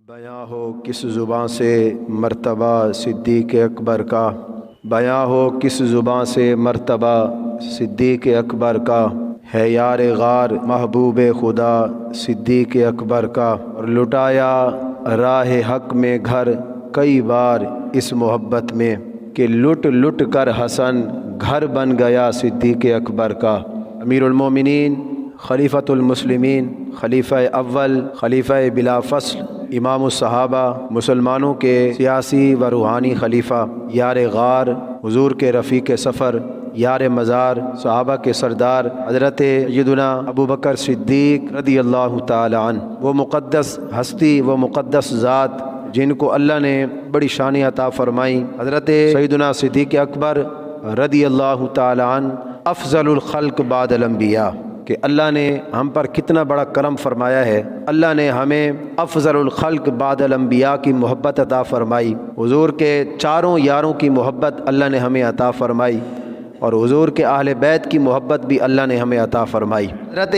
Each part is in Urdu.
بیاں ہو کس زباں سے مرتبہ صدیق اکبر کا، بیاں ہو کس زباں سے مرتبہ صدیق اکبر کا، ہے یار غار محبوب خدا صدیق اکبر کا، اور لٹایا راہ حق میں گھر کئی بار اس محبت میں، کہ لٹ لٹ کر حسن گھر بن گیا صدیق اکبر کا۔ امیر المومنین، خلیفۃ المسلمین، خلیفہ اول، خلیفہ بلا فصل، امام الصحابہ، مسلمانوں کے سیاسی و روحانی خلیفہ، یار غار، حضور کے رفیق سفر، یار مزار، صحابہ کے سردار حضرت سیدنا ابو بکر صدیق رضی اللہ تعالی عنہ، وہ مقدس ہستی، وہ مقدس ذات جن کو اللہ نے بڑی شان عطا فرمائی، حضرت سیدنا صدیق اکبر رضی اللہ تعالی عنہ افضل الخلق بعد الانبیاء، کہ اللہ نے ہم پر کتنا بڑا کرم فرمایا ہے، اللہ نے ہمیں افضل الخلق بعد الانبیاء کی محبت عطا فرمائی، حضور کے چاروں یاروں کی محبت اللہ نے ہمیں عطا فرمائی، اور حضور کے اہل بیت کی محبت بھی اللہ نے ہمیں عطا فرمائی۔ حضرت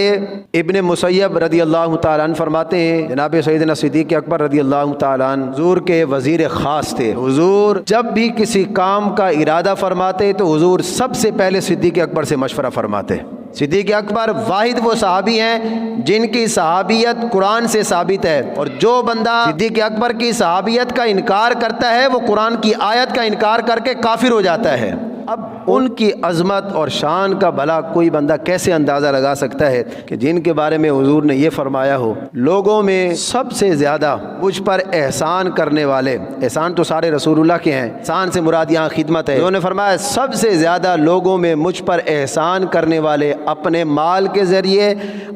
ابن مسیب رضی اللہ تعالیٰ عنہ فرماتے ہیں، جناب سیدنا صدیق اکبر رضی اللہ تعالیٰ عنہ حضور کے وزیر خاص تھے۔ حضور جب بھی کسی کام کا ارادہ فرماتے تو حضور سب سے پہلے صدیق اکبر سے مشورہ فرماتے۔ صدیق اکبر واحد وہ صحابی ہیں جن کی صحابیت قرآن سے ثابت ہے، اور جو بندہ صدیق اکبر کی صحابیت کا انکار کرتا ہے وہ قرآن کی آیت کا انکار کر کے کافر ہو جاتا ہے۔ اب ان کی عظمت اور شان کا بھلا کوئی بندہ کیسے اندازہ لگا سکتا ہے کہ جن کے بارے میں حضور نے یہ فرمایا ہو، لوگوں میں سب سے زیادہ مجھ پر احسان کرنے والے، احسان تو سارے رسول اللہ کے ہیں، احسان سے مراد یہاں خدمت ہے، انہوں نے فرمایا سب سے زیادہ لوگوں میں مجھ پر احسان کرنے والے اپنے مال کے ذریعے،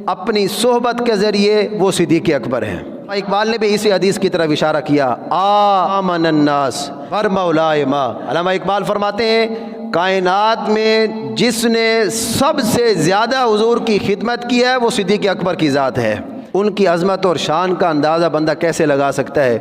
اپنی صحبت کے ذریعے، وہ صدیق اکبر ہیں۔ اقبال نے بھی اسی حدیث کی طرف اشارہ کیا، آمن الناس بر مولائے ما۔ علامہ اقبال فرماتے ہیں کائنات میں جس نے سب سے زیادہ حضور کی خدمت کی ہے وہ صدیق اکبر کی ذات ہے۔ ان کی عظمت اور شان کا اندازہ بندہ کیسے لگا سکتا ہے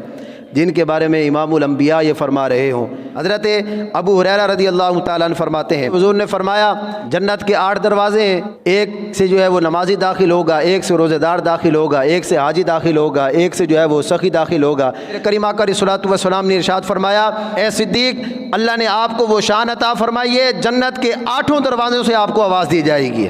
جن کے بارے میں امام الانبیاء یہ فرما رہے ہوں۔ حضرت ابو ہریرہ رضی اللہ تعالیٰ عنہ فرماتے ہیں، حضور نے فرمایا جنت کے 8 دروازے ہیں، ایک سے جو ہے وہ نمازی داخل ہوگا، ایک سے روزہ دار داخل ہوگا، ایک سے حاجی داخل ہوگا، ایک سے جو ہے وہ سخی داخل ہوگا۔ کریم آقا علیہ الصلوۃ والسلام نے ارشاد فرمایا، اے صدیق، اللہ نے آپ کو وہ شان عطا فرمائی ہے، جنت کے 8 دروازوں سے آپ کو آواز دی جائے گی،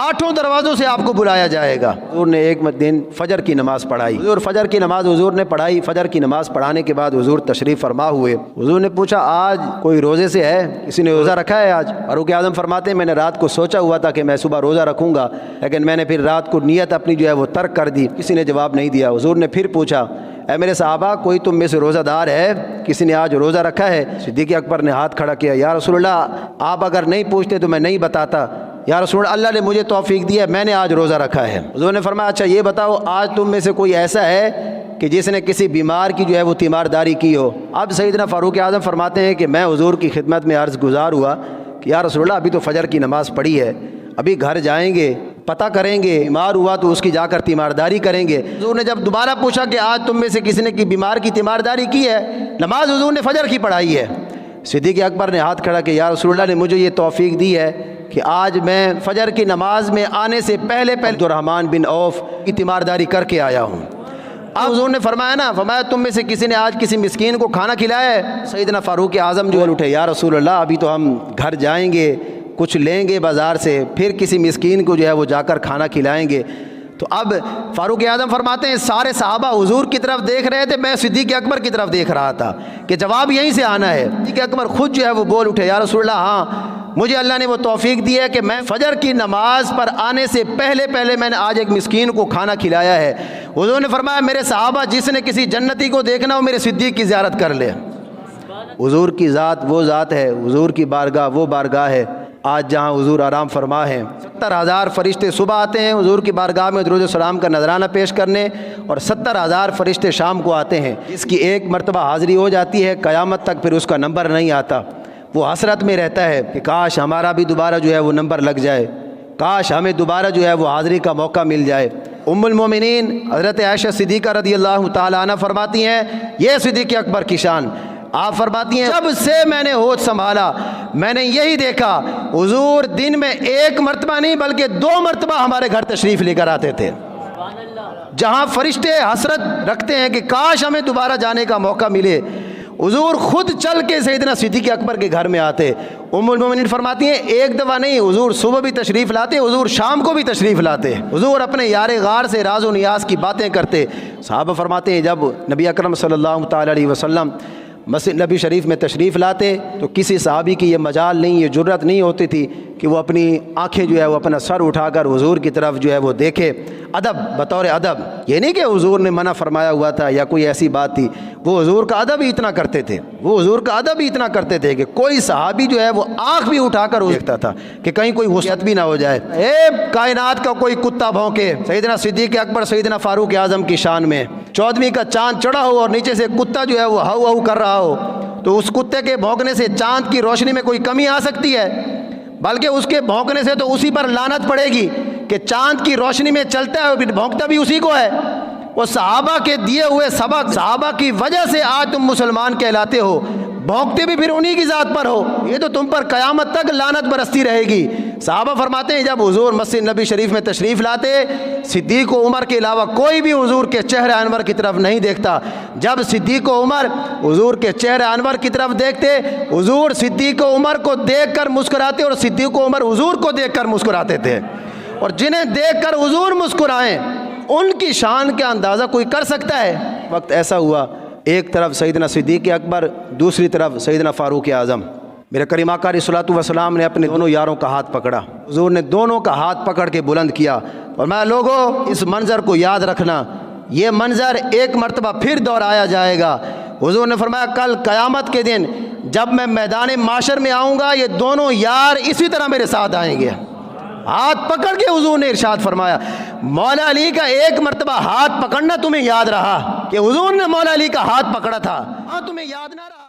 8 دروازوں سے آپ کو بلایا جائے گا۔ حضور نے ایک دن فجر کی نماز پڑھائی، حضور فجر کی نماز حضور نے پڑھائی، فجر کی نماز پڑھانے کے بعد حضور تشریف فرما ہوئے، حضور نے پوچھا آج کوئی روزے سے ہے، کسی نے روزہ رکھا ہے آج؟ فاروق اعظم فرماتے ہیں میں نے رات کو سوچا ہوا تھا کہ میں صبح روزہ رکھوں گا، لیکن میں نے پھر رات کو نیت اپنی جو ہے وہ ترک کر دی، کسی نے جواب نہیں دیا۔ حضور نے پھر پوچھا اے میرے صحابہ کوئی تم میں سے روزہ دار ہے، کسی نے آج روزہ رکھا ہے؟ صدیق اکبر نے ہاتھ کھڑا کیا، یا رسول اللہ آپ اگر نہیں پوچھتے تو میں نہیں بتاتا، یا رسول اللہ نے مجھے توفیق دی ہے، میں نے آج روزہ رکھا ہے۔ حضور نے فرمایا اچھا یہ بتاؤ آج تم میں سے کوئی ایسا ہے کہ جس نے کسی بیمار کی جو ہے وہ تیمارداری کی ہو؟ اب سیدنا فاروق اعظم فرماتے ہیں کہ میں حضور کی خدمت میں عرض گزار ہوا کہ یا رسول اللہ ابھی تو فجر کی نماز پڑھی ہے، ابھی گھر جائیں گے، پتہ کریں گے، بیمار ہوا تو اس کی جا کر تیمارداری کریں گے۔ حضور نے جب دوبارہ پوچھا کہ آج تم میں سے کسی نے بیمار کی تیمارداری کی ہے؟ نماز حضور نے فجر کی پڑھائی ہے۔ صدیق اکبر نے ہاتھ کھڑا کہ یا رسول اللہ نے مجھے یہ توفیق دی ہے کہ آج میں فجر کی نماز میں آنے سے پہلے عبد الرحمن بن عوف کی تیمارداری کر کے آیا ہوں۔ اب حضور نے فرمایا تم میں سے کسی نے آج کسی مسکین کو کھانا کھلایا ہے؟ سیدنا فاروق اعظم جو اٹھے، یا رسول اللہ ابھی تو ہم گھر جائیں گے، کچھ لیں گے بازار سے، پھر کسی مسکین کو جو ہے وہ جا کر کھانا کھلائیں گے۔ تو اب فاروق اعظم فرماتے ہیں سارے صحابہ حضور کی طرف دیکھ رہے تھے، میں صدیق اکبر کی طرف دیکھ رہا تھا کہ جواب یہیں سے آنا ہے۔ صدیق اکبر خود جو ہے وہ بول اٹھے، یا رسول اللہ ہاں مجھے اللہ نے وہ توفیق دی ہے کہ میں فجر کی نماز پر آنے سے پہلے میں نے آج ایک مسکین کو کھانا کھلایا ہے۔ حضور نے فرمایا میرے صحابہ جس نے کسی جنتی کو دیکھنا ہو میرے صدیق کی زیارت کر لے۔ حضور کی ذات وہ ذات ہے، حضور کی بارگاہ وہ بارگاہ ہے، آج جہاں حضور آرام فرما ہیں 70,000 فرشتے صبح آتے ہیں حضور کی بارگاہ میں درود و سلام کا نذرانہ پیش کرنے، اور 70,000 فرشتے شام کو آتے ہیں۔ اس کی ایک مرتبہ حاضری ہو جاتی ہے، قیامت تک پھر اس کا نمبر نہیں آتا، وہ حسرت میں رہتا ہے کہ کاش ہمارا بھی دوبارہ جو ہے وہ نمبر لگ جائے، کاش ہمیں دوبارہ جو ہے وہ حاضری کا موقع مل جائے۔ ام المومنین حضرت عائشہ صدیقہ رضی اللہ تعالیٰ عنہ فرماتی ہیں یہ صدیق اکبر کی شان، آپ فرماتی ہیں جب سے میں نے ہوش سنبھالا میں نے یہی دیکھا حضور دن میں 1 مرتبہ نہیں بلکہ 2 مرتبہ ہمارے گھر تشریف لے کر آتے تھے، جہاں فرشتے حسرت رکھتے ہیں کہ کاش ہمیں دوبارہ جانے کا موقع ملے، حضور خود چل کے سیدنا صدیق اکبر کے گھر میں آتے۔ ام المومنین فرماتی ہیں ایک دفعہ نہیں، حضور صبح بھی تشریف لاتے، حضور شام کو بھی تشریف لاتے، حضور اپنے یار غار سے راز و نیاز کی باتیں کرتے۔ صحابہ فرماتے ہیں جب نبی اکرم صلی اللہ تعالی علیہ وسلم مسجد نبی شریف میں تشریف لاتے تو کسی صحابی کی یہ مجال نہیں، یہ جرت نہیں ہوتی تھی کہ وہ اپنی آنکھیں جو ہے وہ اپنا سر اٹھا کر حضور کی طرف جو ہے وہ دیکھے۔ ادب، بطور ادب، یہ نہیں کہ حضور نے منع فرمایا ہوا تھا یا کوئی ایسی بات تھی، وہ حضور کا ادب ہی اتنا کرتے تھے، وہ حضور کا ادب ہی اتنا کرتے تھے کہ کوئی صحابی جو ہے وہ آنکھ بھی اٹھا کر دیکھتا تھا کہ کہیں کوئی غصت بھی نہ ہو جائے۔ کائنات کا کوئی کتا بھونکے، سیدنا صدیق اکبر سیدنا فاروق اعظم کی شان میں 14ویں کا چاند چڑھا ہو اور نیچے سے کتا جو ہے وہ ہاؤ ہاؤ کر رہا ہو، تو اس کتے کے بھونکنے سے چاند کی روشنی میں کوئی کمی آ سکتی ہے؟ بلکہ اس کے بھونکنے سے تو اسی پر لعنت پڑے گی کہ چاند کی روشنی میں چلتا ہے اور بھونکتا بھی اسی کو ہے۔ وہ صحابہ کے دیے ہوئے سبق، صحابہ کی وجہ سے آج تم مسلمان کہلاتے ہو، بھونکتے بھی پھر انہی کی ذات پر ہو، یہ تو تم پر قیامت تک لعنت برستی رہے گی۔ صحابہ فرماتے ہیں جب حضور مسجد نبی شریف میں تشریف لاتے، صدیق و عمر کے علاوہ کوئی بھی حضور کے چہرے انور کی طرف نہیں دیکھتا۔ جب صدیق و عمر حضور کے چہرے انور کی طرف دیکھتے، حضور صدیق و عمر کو دیکھ کر مسکراتے اور صدیق و عمر حضور کو دیکھ کر مسکراتے تھے۔ اور جنہیں دیکھ کر حضور مسکرائیں ان کی شان کا اندازہ کوئی کر سکتا ہے؟ وقت ایسا ہوا، ایک طرف سیدنا صدیق اکبر، دوسری طرف سیدنا فاروق اعظم۔ میرے کریم آقا علیہ الصلوۃ والسلام نے اپنے دونوں یاروں کا ہاتھ پکڑا، حضور نے دونوں کا ہاتھ پکڑ کے بلند کیا اور میں لوگوں اس منظر کو یاد رکھنا، یہ منظر ایک مرتبہ پھر دہرایا جائے گا۔ حضور نے فرمایا کل قیامت کے دن جب میں میدان معاشر میں آؤں گا، یہ دونوں یار اسی طرح میرے ساتھ آئیں گے۔ ہاتھ پکڑ کے حضور نے ارشاد فرمایا، مولا علی کا ایک مرتبہ ہاتھ پکڑنا تمہیں یاد رہا کہ حضور نے مولا علی کا ہاتھ پکڑا تھا، ہاں تمہیں یاد نہ رہا۔